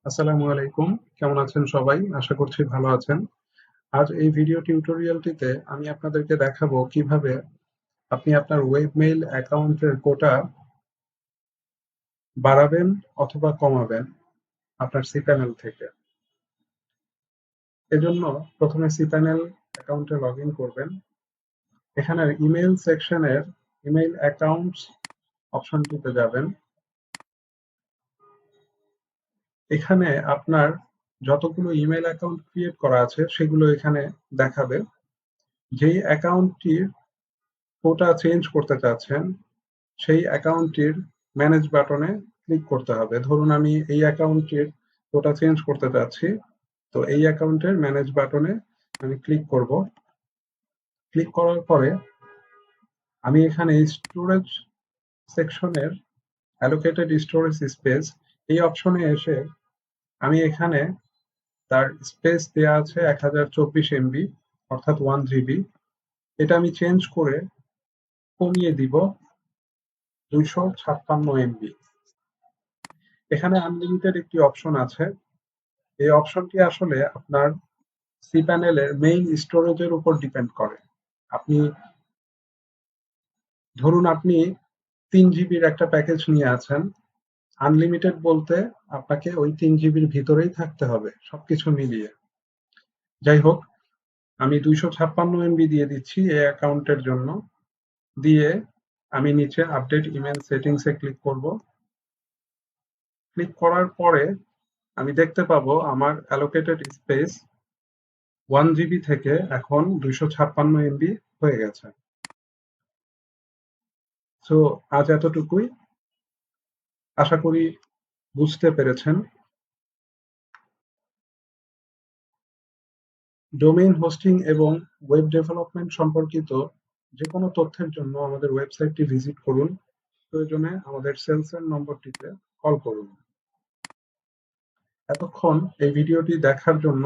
আসসালামু আলাইকুম। কেমন আছেন সবাই? আশা করছি ভালো আছেন। আজ এই ভিডিও টিউটোরিয়ালটিতে আমি আপনাদেরকে দেখাবো কিভাবে আপনি আপনার ওয়েবমেইল অ্যাকাউন্টের কোটা বাড়াবেন অথবা কমাবেন আপনার cPanel থেকে। এজন্য প্রথমে cPanel অ্যাকাউন্টে লগইন করবেন। এখানের ইমেইল সেকশনের ইমেইল অ্যাকাউন্টস অপশনটিতে যাবেন। এখানে আপনার যতগুলো ইমেইল অ্যাকাউন্ট ক্রিয়েট করা আছে সেগুলো এখানে দেখাবে। যেই অ্যাকাউন্টটির কোটা চেঞ্জ করতে চাচ্ছেন সেই অ্যাকাউন্টটির ম্যানেজ বাটনে ক্লিক করতে হবে। ধরুন আমি এই অ্যাকাউন্টটির কোটা চেঞ্জ করতে চাচ্ছি, তো এই অ্যাকাউন্টের ম্যানেজ বাটনে আমি ক্লিক করব। ক্লিক করার পরে আমি এখানে স্টোরেজ সেকশনের অ্যালোকেটেড স্টোরেজ স্পেস এই অপশনে এসে আমি এখানে তার স্পেস দেওয়া আছে 1024 এমবি অর্থাৎ 1 GB। এটা আমি চেঞ্জ করে কমিয়ে দিব 256 এমবি। এখানে আনলিমিটেড একটি অপশন আছে। এই অপশনটি আসলে আপনার cPanel-এর মেইন স্টোরেজের উপর ডিপেন্ড করে। আপনি ধরুন আপনি 3 GB-র একটা প্যাকেজ নিয়ে আছেন। আনলিমিটেড বলতে আপনাকে ওই 3 GB-র ভিতরেই থাকতে হবে সবকিছু মিলিয়ে। যাই হোক, আমি 256 এমবি দিয়ে দিচ্ছি এই অ্যাকাউন্টের জন্য। দিয়ে আমি নিচে আপডেট ইমেল সেটিংসে ক্লিক করব। ক্লিক করার পরে আমি দেখতে পাবো আমার অ্যালোকেটেড স্পেস 1 GB থেকে এখন 256 এমবি হয়ে গেছে। সো আজ এতটুকুই। আশা করি বুঝতে পেরেছেন। ডোমেইন হোস্টিং এবং ওয়েব ডেভেলপমেন্ট সম্পর্কিত যে কোনো তথ্যের জন্য আমাদের ওয়েবসাইটটি ভিজিট করুন। প্রয়োজনে আমাদের সেলসের নম্বরটিতে কল করুন। এতক্ষণ এই ভিডিওটি দেখার জন্য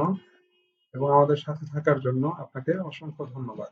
এবং আমাদের সাথে থাকার জন্য আপনাকে অসংখ্য ধন্যবাদ।